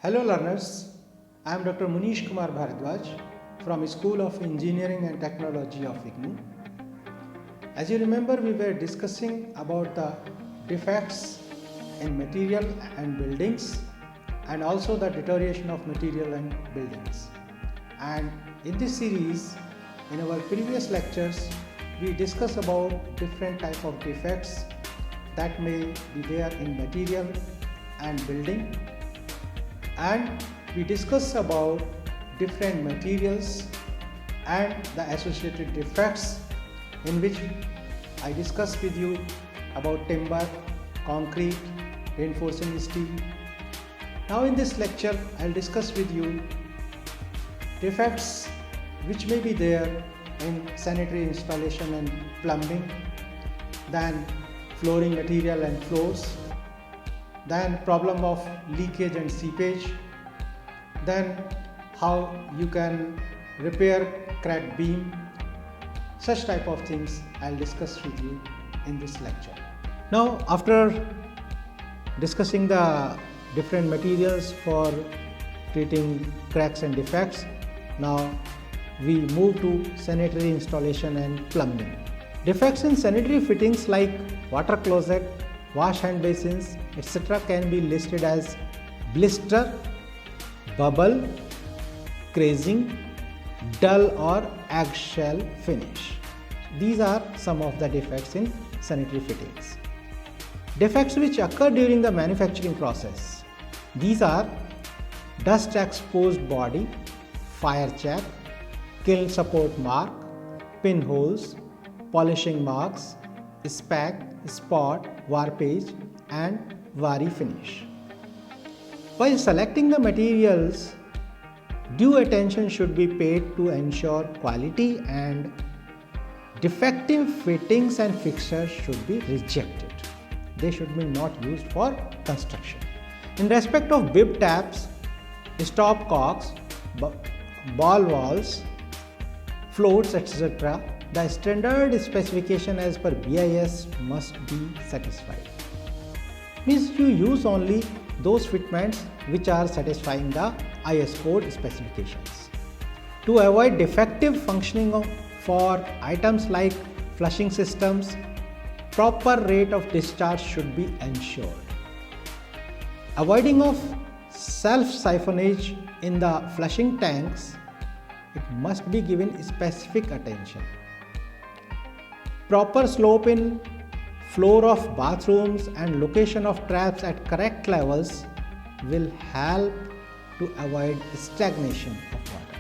Hello learners, I am Dr. Munish Kumar Bharadwaj from School of Engineering and Technology of IGNOU. As you remember, we were discussing about the defects in material and buildings and also the deterioration of material and buildings. And in this series, in our previous lectures, we discussed about different type of defects that may be there in material and building, and we discuss about different materials and the associated defects, in which I discussed with you about timber, concrete, reinforcing steel. Now in this lecture I'll discuss with you defects which may be there in sanitary installation and plumbing, then flooring material and floors, then problem of leakage and seepage, then how you can repair cracked beam. Such type of things I'll discuss with you in this lecture. Now after discussing the different materials for treating cracks and defects, now we move to sanitary installation and plumbing. Defects in sanitary fittings like water closet, wash hand basins, etc. can be listed as blister, bubble, crazing, dull or eggshell finish. These are some of the defects in sanitary fittings. Defects which occur during the manufacturing process. These are dust exposed body, fire check, kiln support mark, pinholes, polishing marks, speck, spot, warpage and vari finish. While selecting the materials, due attention should be paid to ensure quality, and defective fittings and fixtures should be rejected. They should be not used for construction. In respect of bib taps, stop cocks, ball valves, floats, etc., the standard specification as per BIS must be satisfied. Means you use only those fitments which are satisfying the IS code specifications. To avoid defective functioning for items like flushing systems, proper rate of discharge should be ensured. Avoiding of self-siphonage in the flushing tanks, it must be given specific attention. Proper slope in floor of bathrooms and location of traps at correct levels will help to avoid stagnation of water.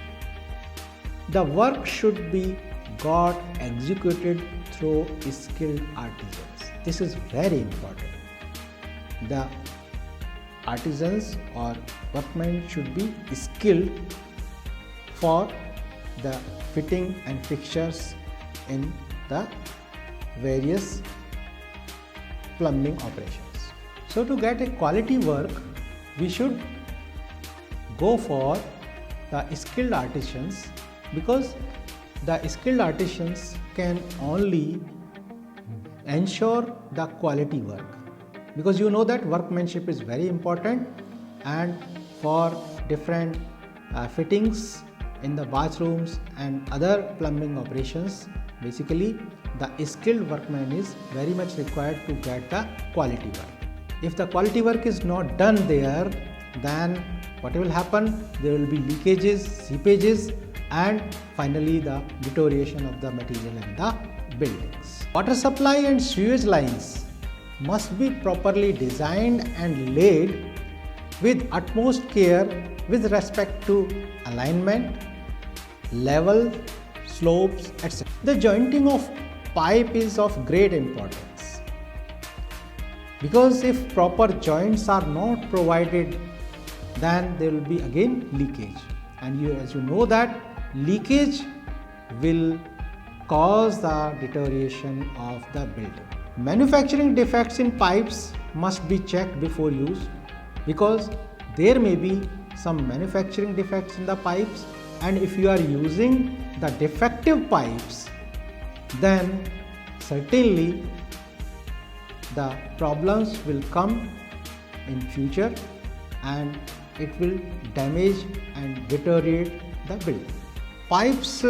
The work should be got executed through skilled artisans. This is very important. The artisans or workmen should be skilled for the fitting and fixtures in the various plumbing operations. So to get a quality work, we should go for the skilled artisans, because the skilled artisans can only ensure the quality work, because you know that workmanship is very important, and for different fittings in the bathrooms and other plumbing operations, basically the skilled workman is very much required to get the quality work. If the quality work is not done there, then what will happen? There will be leakages, seepages, and finally the deterioration of the material and the buildings. Water supply and sewage lines must be properly designed and laid with utmost care with respect to alignment, level, slopes, etc. The jointing of pipe is of great importance, because if proper joints are not provided, then there will be again leakage, and as you know that leakage will cause the deterioration of the building. Manufacturing defects in pipes must be checked before use, because there may be some manufacturing defects in the pipes, and if you are using the defective pipes, then certainly the problems will come in future, and it will damage and deteriorate the building. Pipes,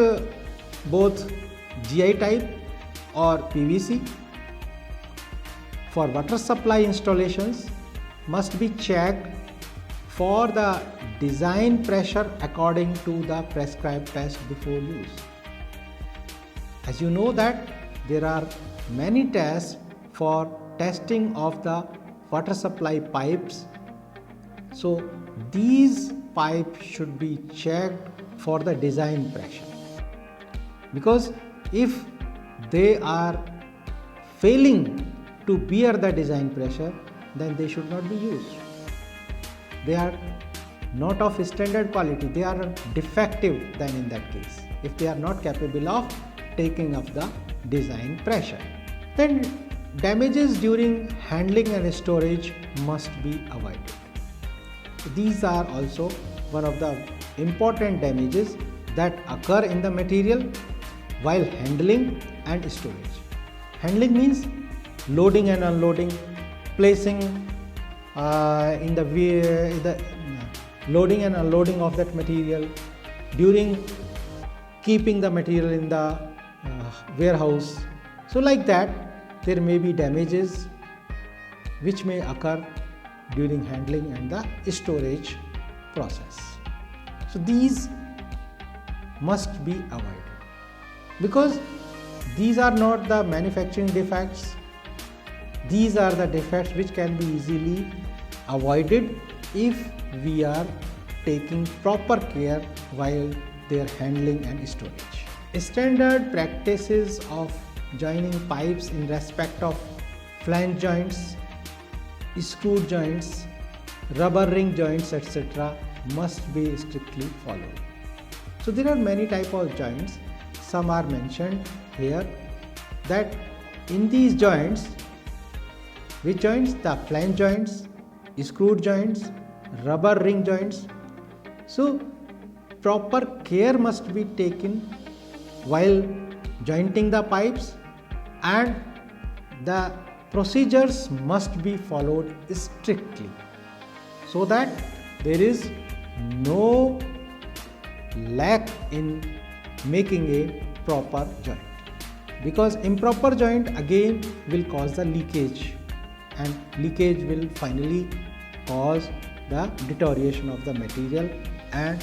both GI type or PVC, for water supply installations must be checked for the design pressure according to the prescribed test before use. As you know that there are many tests for testing of the water supply pipes. So these pipes should be checked for the design pressure, because if they are failing to bear the design pressure, then they should not be used. They are not of standard quality, they are defective then in that case, if they are not capable of taking up the design pressure. Then damages during handling and storage must be avoided. These are also one of the important damages that occur in the material while handling and storage. Handling means loading and unloading, placing in the loading and unloading of that material, during keeping the material in the warehouse. So like that, there may be damages which may occur during handling and the storage process. So these must be avoided, because these are not the manufacturing defects. These are the defects which can be easily avoided if we are taking proper care while their handling and storage. Standard practices of joining pipes in respect of flange joints, screw joints, rubber ring joints, etc. must be strictly followed. So there are many types of joints. Some are mentioned here, that in these joints, which joints? The flange joints, screw joints, rubber ring joints. So proper care must be taken while jointing the pipes, and the procedures must be followed strictly, so that there is no lack in making a proper joint, because improper joint again will cause the leakage, and leakage will finally cause the deterioration of the material and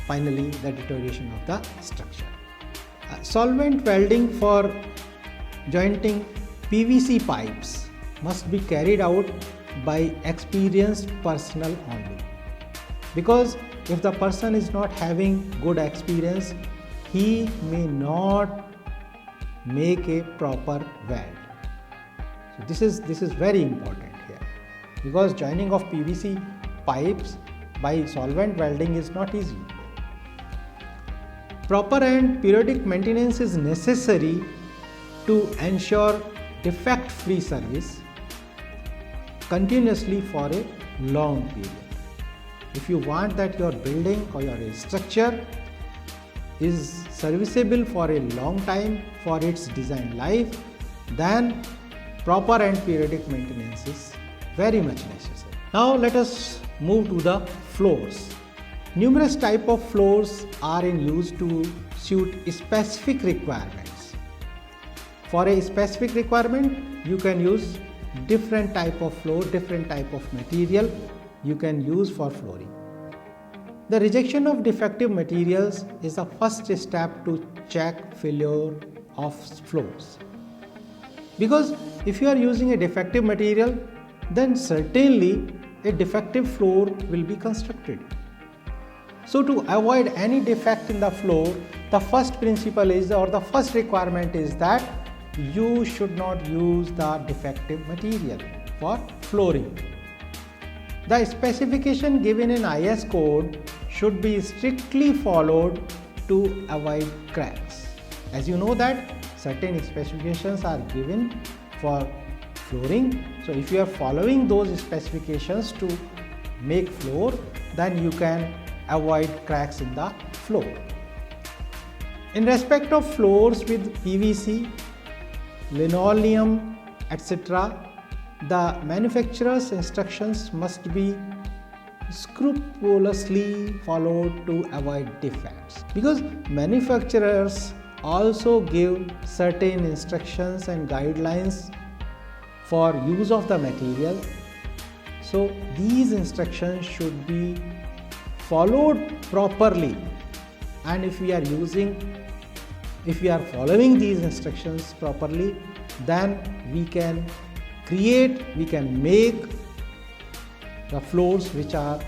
finally the deterioration of the structure. Solvent welding for jointing PVC pipes must be carried out by experienced personnel only, because if the person is not having good experience, he may not make a proper weld. So this is very important here, because joining of PVC pipes by solvent welding is not easy. Proper and periodic maintenance is necessary to ensure defect-free service continuously for a long period. If you want that your building or your structure is serviceable for a long time for its design life, then proper and periodic maintenance is very much necessary. Now let us move to the floors. Numerous types of floors are in use to suit specific requirements. For a specific requirement, you can use different type of floor, different type of material you can use for flooring. The rejection of defective materials is the first step to check failure of floors. Because if you are using a defective material, then certainly a defective floor will be constructed. So to avoid any defect in the floor, the first principle is, or the first requirement is, that you should not use the defective material for flooring. The specification given in IS code should be strictly followed to avoid cracks. As you know that certain specifications are given for flooring. So if you are following those specifications to make floor, then you can avoid cracks in the floor. In respect of floors with PVC, linoleum, etc., the manufacturer's instructions must be scrupulously followed to avoid defects, because manufacturers also give certain instructions and guidelines for use of the material. So these instructions should be followed properly, and if we are following these instructions properly, then we can make the floors which are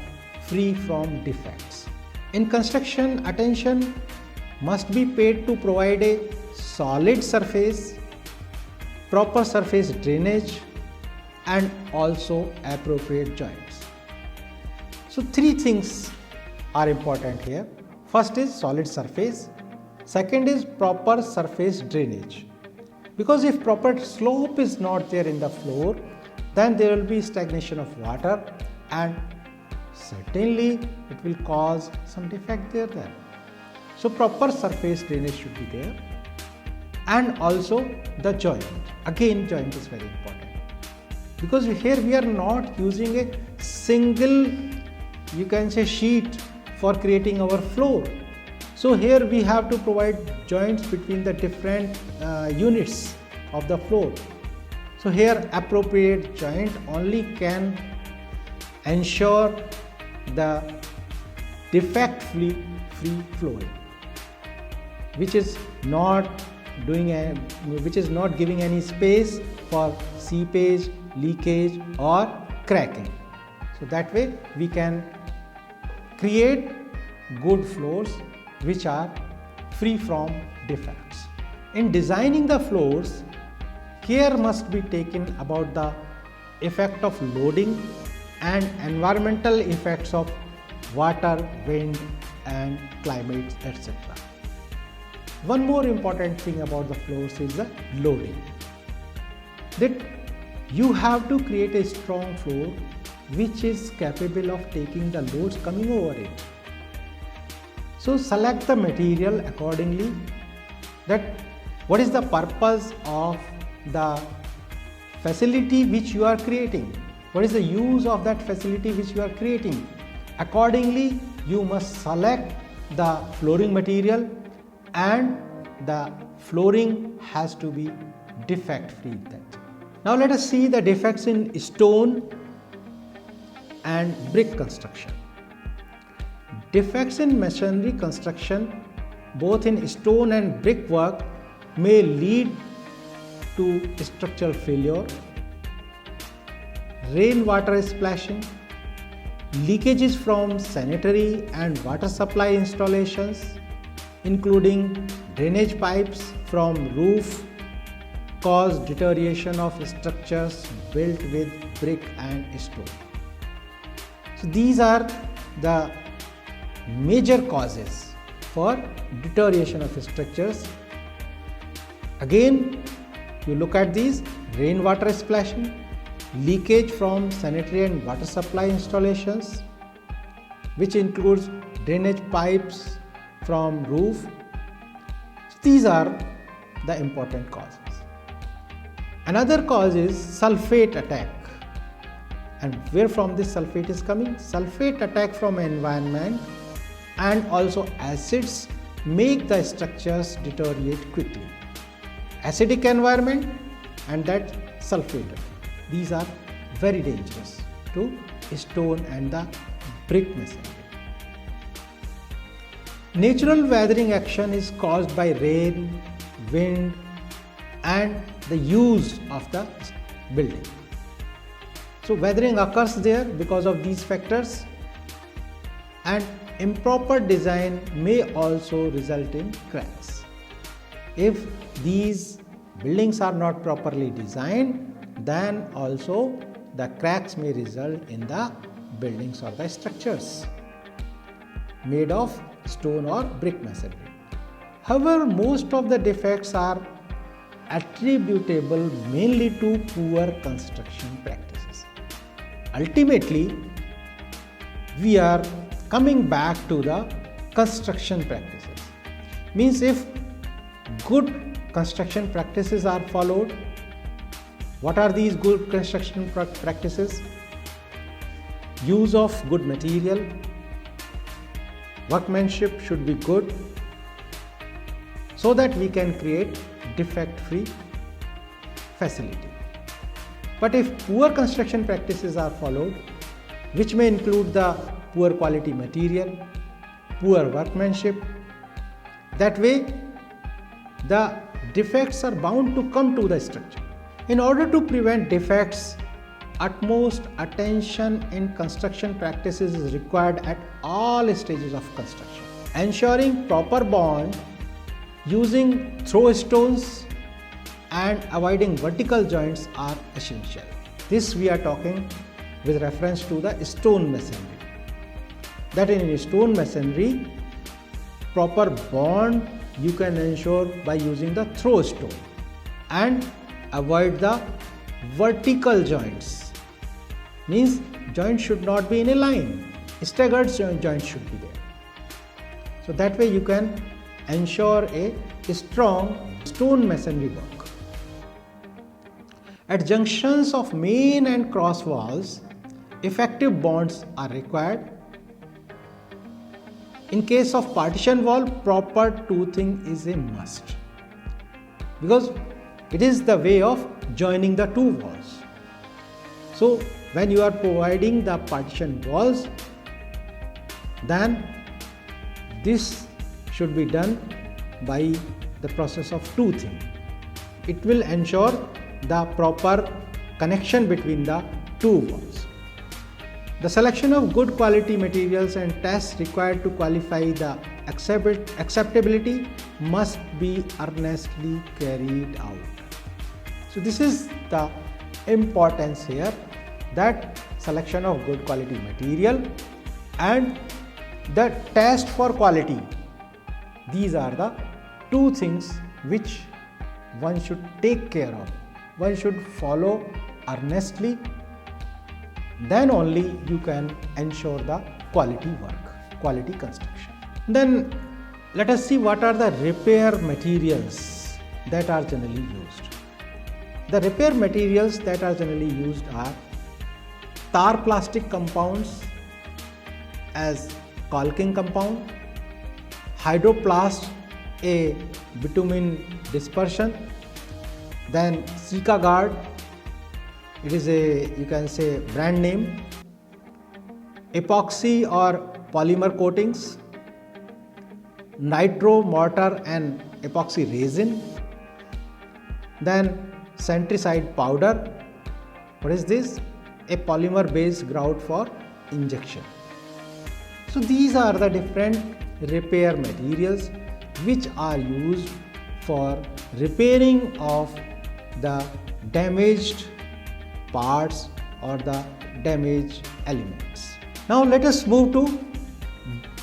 free from defects. In construction, attention must be paid to provide a solid surface, proper surface drainage, and also appropriate joints. So three things are important here. First is solid surface, second is proper surface drainage, because if proper slope is not there in the floor, then there will be stagnation of water and certainly it will cause some defect there. So proper surface drainage should be there, and also the joint. Again, joint is very important, because here we are not using a single, you can say, sheet for creating our floor. So here we have to provide joints between the different units of the floor. So here appropriate joint only can ensure the defect free flooring, which is not giving any space for seepage, leakage or cracking. So that way we can create good floors which are free from defects. In designing the floors, care must be taken about the effect of loading and environmental effects of water, wind and climate, etc. One more important thing about the floors is the loading. That you have to create a strong floor which is capable of taking the loads coming over it. So select the material accordingly, that what is the purpose of the facility which you are creating, what is the use of that facility which you are creating. Accordingly, you must select the flooring material, and the flooring has to be defect free. Now let us see the defects in stone and brick construction. Defects in masonry construction, both in stone and brick work, may lead to structural failure, rainwater splashing, leakages from sanitary and water supply installations, including drainage pipes from roof, cause deterioration of structures built with brick and stone. So these are the major causes for deterioration of structures. Again, you look at these: rainwater splashing, leakage from sanitary and water supply installations, which includes drainage pipes from roof. So these are the important causes. Another cause is sulfate attack. And where from this sulfate is coming? Sulfate attack from environment and also acids make the structures deteriorate quickly. Acidic environment and that sulfate attack. These are very dangerous to stone and the brick masonry. Natural weathering action is caused by rain, wind and the use of the building. So weathering occurs there because of these factors, and improper design may also result in cracks. If these buildings are not properly designed, then also the cracks may result in the buildings or the structures made of stone or brick masonry. However, most of the defects are attributable mainly to poor construction practices. Ultimately, we are coming back to the construction practices. Means if good construction practices are followed, what are these good construction practices? use of good material, workmanship should be good, so that we can create defect-free facility. But if poor construction practices are followed, which may include the poor quality material, poor workmanship, that way the defects are bound to come to the structure. In order to prevent defects, utmost attention in construction practices is required at all stages of construction. Ensuring proper bond, using throw stones and avoiding vertical joints are essential. This we are talking with reference to the stone masonry. That in stone masonry, proper bond you can ensure by using the throw stone and avoid the vertical joints. Means joints should not be in a line, staggered joints should be there. So that way you can ensure a strong stone masonry work. At junctions of main and cross walls, effective bonds are required. In case of partition wall, proper toothing is a must, because it is the way of joining the two walls. So when you are providing the partition walls, then this should be done by the process of toothing. It will ensure the proper connection between the two walls. The selection of good quality materials and tests required to qualify the acceptability must be earnestly carried out. So this is the importance here, that selection of good quality material and the test for quality. These are the two things which one should take care of. One should follow earnestly. Then only you can ensure the quality work, quality construction. Then let us see what are the repair materials that are generally used. The repair materials that are generally used are tar plastic compounds as caulking compound, hydroplast, a bitumen dispersion, then Sikagard, it is a, you can say, brand name, epoxy or polymer coatings, nitro mortar and epoxy resin, then centricide powder. What is this? A polymer based grout for injection. So these are the different repair materials which are used for repairing of the damaged parts or the damaged elements. Now let us move to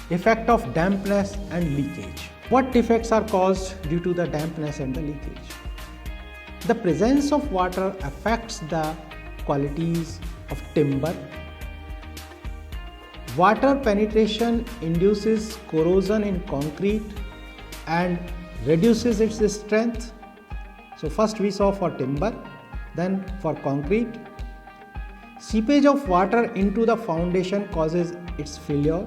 effect of dampness and leakage. What defects are caused due to the dampness and the leakage? The presence of water affects the qualities of timber. Water penetration induces corrosion in concrete and reduces its strength. So first we saw for timber, then for concrete. Seepage of water into the foundation causes its failure.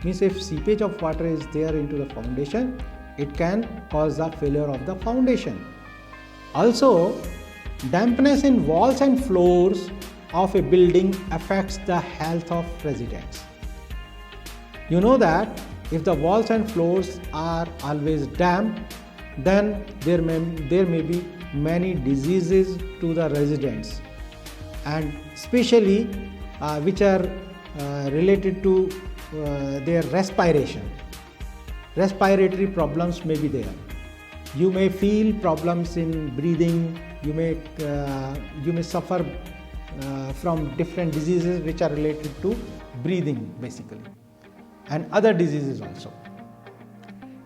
Means if seepage of water is there into the foundation, it can cause the failure of the foundation. Also, dampness in walls and floors of a building affects the health of residents. You know that if the walls and floors are always damp, then there may be many diseases to the residents, and especially which are related to their respiration. Respiratory problems may be there. You may feel problems in breathing. You may suffer from different diseases which are related to breathing basically, and other diseases also.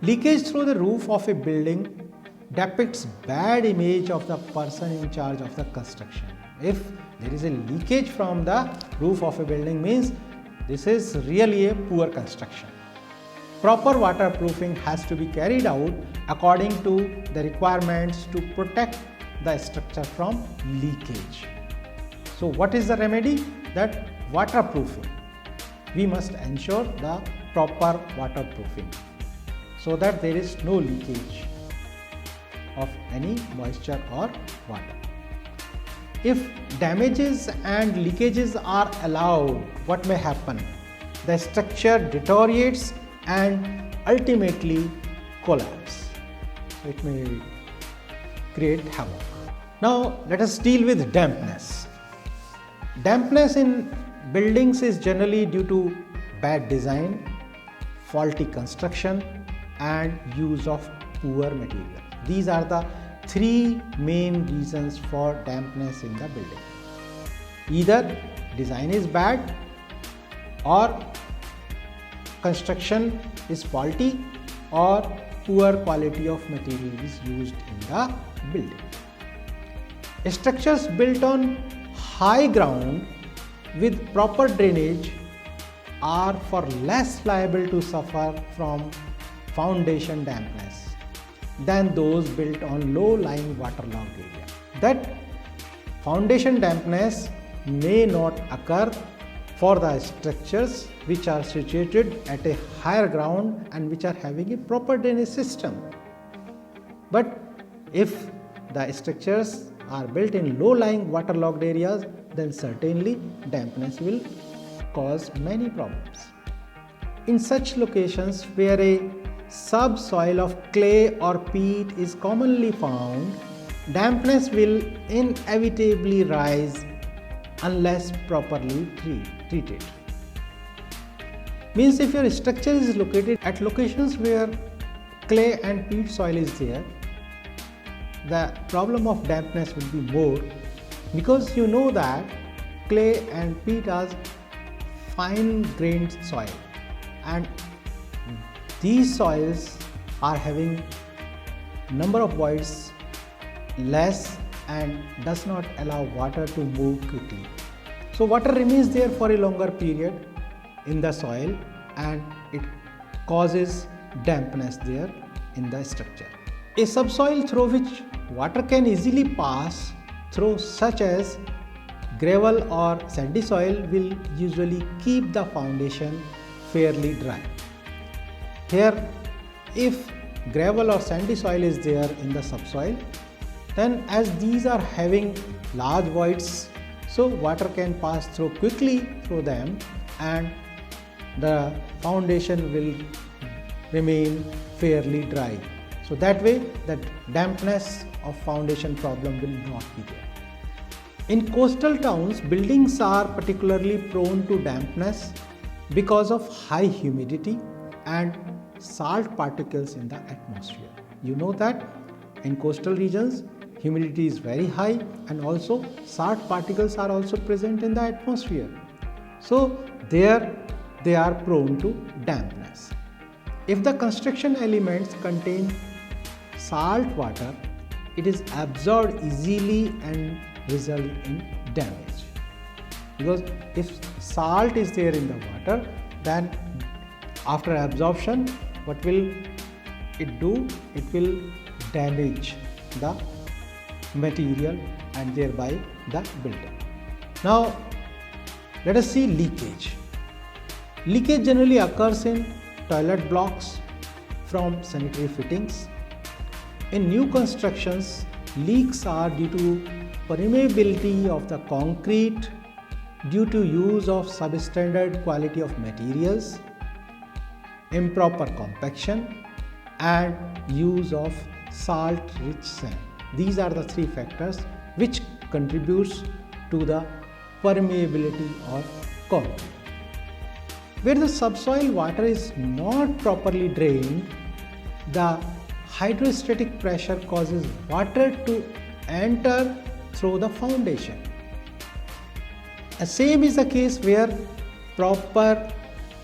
Leakage through the roof of a building depicts bad image of the person in charge of the construction. If there is a leakage from the roof of a building, means this is really a poor construction. Proper waterproofing has to be carried out according to the requirements to protect the structure from leakage. So what is the remedy? That waterproofing. We must ensure the proper waterproofing so that there is no leakage of any moisture or water. If damages and leakages are allowed, what may happen? The structure deteriorates and ultimately collapse. It may create havoc. Now let us deal with dampness. Dampness in buildings is generally due to bad design, faulty construction and use of poor material. These are the three main reasons for dampness in the building. Either design is bad, or construction is faulty, or poor quality of material is used in the building. Structures built on high ground with proper drainage are far less liable to suffer from foundation dampness than those built on low-lying waterlogged area. That foundation dampness may not occur for the structures which are situated at a higher ground and which are having a proper drainage system. But if the structures are built in low-lying waterlogged areas, then certainly dampness will cause many problems. In such locations where a subsoil of clay or peat is commonly found, dampness will inevitably rise unless properly treated. Means if your structure is located at locations where clay and peat soil is there, the problem of dampness will be more, because you know that clay and peat are fine grained soil, and these soils are having number of voids less and does not allow water to move quickly. So water remains there for a longer period in the soil and it causes dampness there in the structure. A subsoil through which water can easily pass through, such as gravel or sandy soil, will usually keep the foundation fairly dry. Here, if gravel or sandy soil is there in the subsoil, then as these are having large voids, so water can pass through quickly through them and the foundation will remain fairly dry. So that way that dampness of foundation problem will not be there. In coastal towns, buildings are particularly prone to dampness because of high humidity and salt particles in the atmosphere. You know that in coastal regions humidity is very high and also salt particles are also present in the atmosphere. So there they are prone to dampness. If the construction elements contain salt water, it is absorbed easily and result in damage. Because if salt is there in the water, then after absorption, what will it do? It will damage the material and thereby the building. Now let us see leakage. Leakage generally occurs in toilet blocks from sanitary fittings. In new constructions, leaks are due to permeability of the concrete due to use of substandard quality of materials, improper compaction and use of salt-rich sand. These are the three factors which contributes to the permeability of concrete. Where the subsoil water is not properly drained, the hydrostatic pressure causes water to enter through the foundation. The same is the case where proper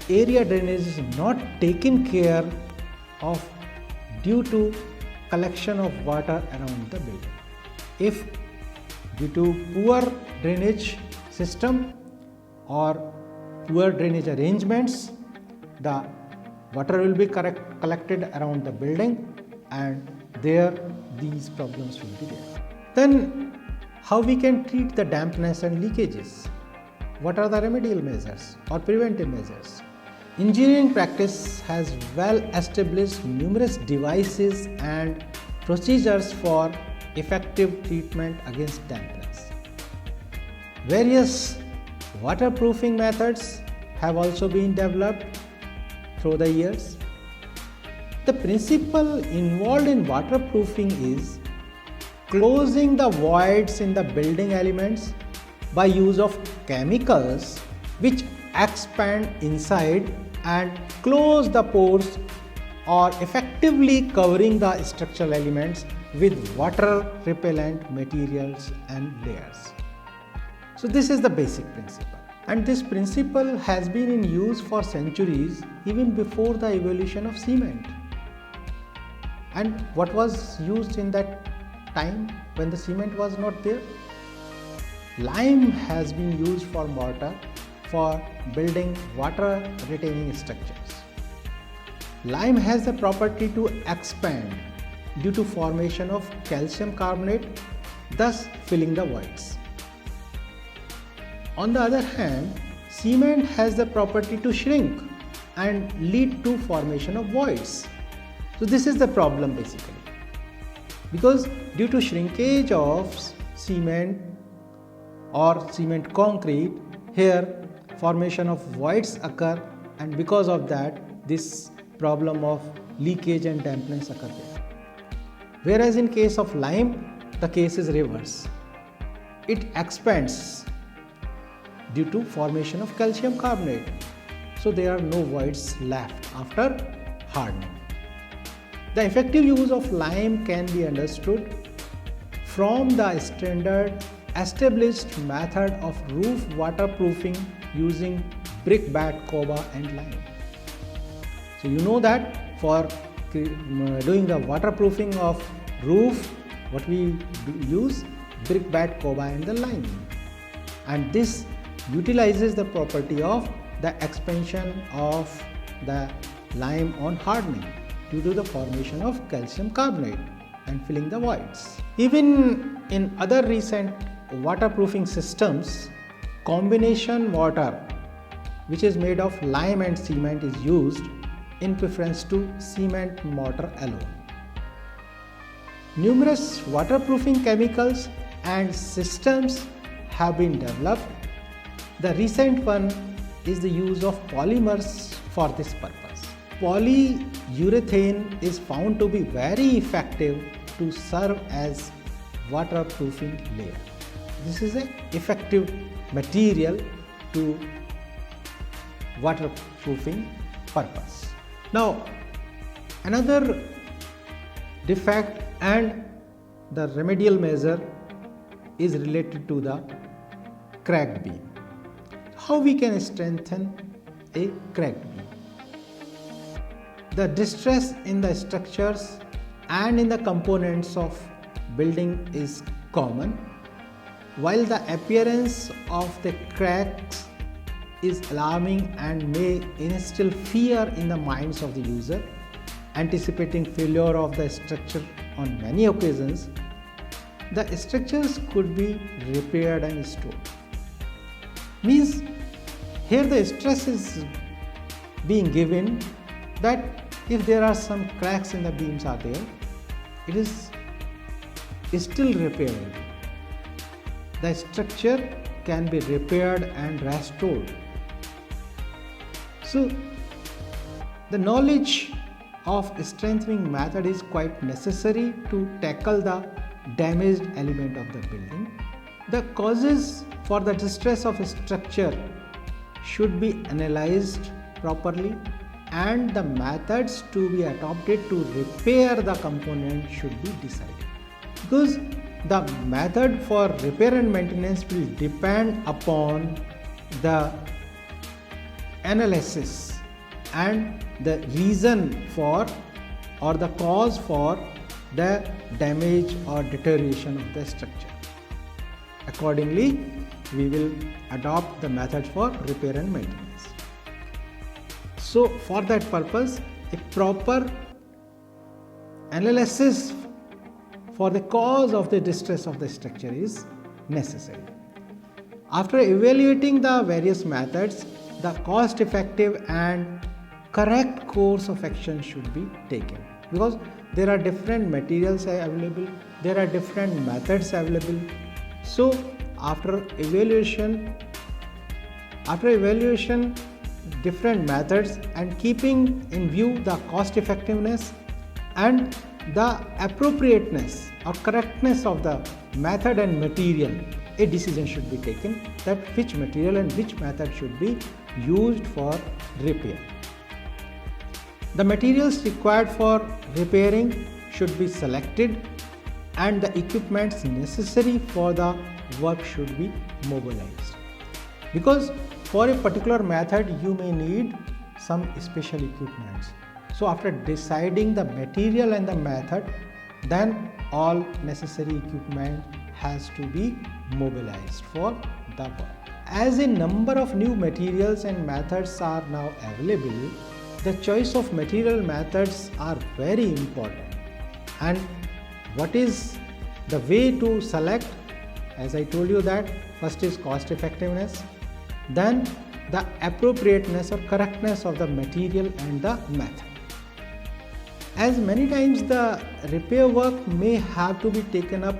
area drainage is not taken care of due to collection of water around the building. If due to poor drainage system or poor drainage arrangements, the water will be collected around the building and there these problems will be there. Then how we can treat the dampness and leakages? what are the remedial measures or preventive measures? Engineering practice has well established numerous devices and procedures for effective treatment against dampness. Various waterproofing methods have also been developed through the years. The principle involved in waterproofing is closing the voids in the building elements by use of chemicals which expand inside and close the pores, or effectively covering the structural elements with water repellent materials and layers. So this is the basic principle, and this principle has been in use for centuries, even before the evolution of cement. And what was used in that time when the cement was not there? Lime has been used for mortar for building water retaining structures. Lime has the property to expand due to formation of calcium carbonate, thus filling the voids. On the other hand, cement has the property to shrink and lead to formation of voids. So this is the problem basically, because due to shrinkage of cement or cement concrete, here formation of voids occur, and because of that this problem of leakage and dampness occur there. Whereas in case of lime, the case is reverse. It expands due to formation of calcium carbonate, so there are no voids left after hardening. The effective use of lime can be understood from the standard established method of roof waterproofing using brickbat, coba and lime. So you know that for doing the waterproofing of roof, what we use? Brickbat, coba and the lime. And this utilizes the property of the expansion of the lime on hardening due to the formation of calcium carbonate and filling the voids. Even in other recent waterproofing systems, combination mortar, which is made of lime and cement, is used in preference to cement mortar alone. Numerous waterproofing chemicals and systems have been developed. The recent one is the use of polymers for this purpose. Polyurethane is found to be very effective to serve as waterproofing layer. This is an effective material to waterproofing purpose. Now, another defect and the remedial measure is related to the cracked beam. How we can strengthen a cracked beam? The distress in the structures and in the components of building is common, while the appearance of the cracks is alarming and may instill fear in the minds of the user. Anticipating failure of the structure on many occasions, the structures could be repaired and restored. Means here the stress is being given that if there are some cracks in the beams are there, it is still repairable. The structure can be repaired and restored. So the knowledge of strengthening method is quite necessary to tackle the damaged element of the building. The causes for the distress of a structure should be analyzed properly, and the methods to be adopted to repair the component should be decided, because the method for repair and maintenance will depend upon the analysis and the reason for or the cause for the damage or deterioration of the structure. Accordingly, we will adopt the method for repair and maintenance. So for that purpose, a proper analysis for the cause of the distress of the structure is necessary. After evaluating the various methods, the cost effective and correct course of action should be taken, because there are different materials available, there are different methods available. So after evaluation different methods and keeping in view the cost effectiveness and the appropriateness or correctness of the method and material, a decision should be taken that which material and which method should be used for repair. The materials required for repairing should be selected and the equipments necessary for the work should be mobilized, because for a particular method you may need some special equipments. So after deciding the material and the method, then all necessary equipment has to be mobilized for the work. As a number of new materials and methods are now available, the choice of material methods are very important. And what is the way to select? As I told you that first is cost effectiveness, then the appropriateness or correctness of the material and the method. As many times the repair work may have to be taken up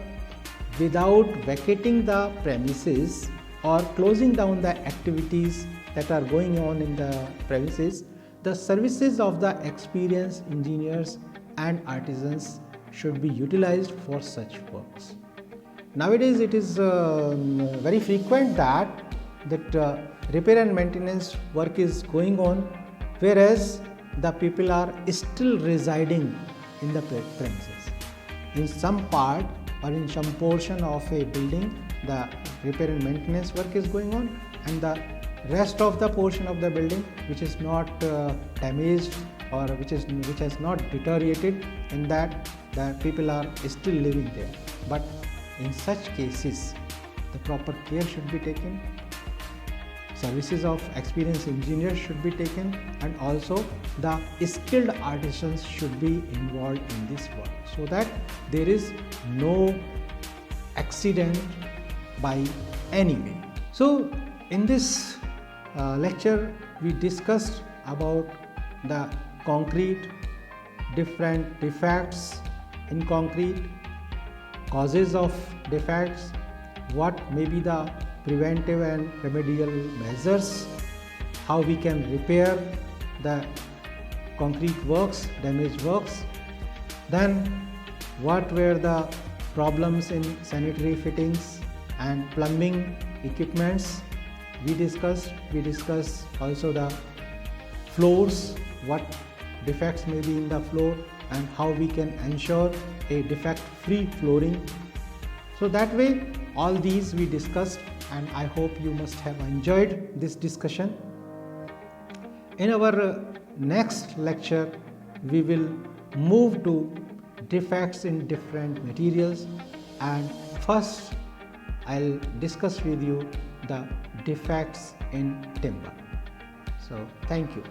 without vacating the premises or closing down the activities that are going on in the premises, the services of the experienced engineers and artisans should be utilized for such works. Nowadays it is very frequent that repair and maintenance work is going on, whereas the people are still residing in the premises. In some part or in some portion of a building, the repair and maintenance work is going on, and the rest of the portion of the building which is not damaged or which has not deteriorated, in that the people are still living there. But in such cases the proper care should be taken, services of experienced engineers should be taken, and also the skilled artisans should be involved in this work, so that there is no accident by any way. So in this lecture we discussed about the concrete, different defects in concrete, causes of defects, what may be the preventive and remedial measures, how we can repair the concrete works, damaged works, then what were the problems in sanitary fittings and plumbing equipments we discussed also the floors, what defects may be in the floor and how we can ensure a defect-free flooring. So that way all these we discussed, and I hope you must have enjoyed this discussion. In our next lecture we will move to defects in different materials, and first I'll discuss with you the defects in timber. So thank you.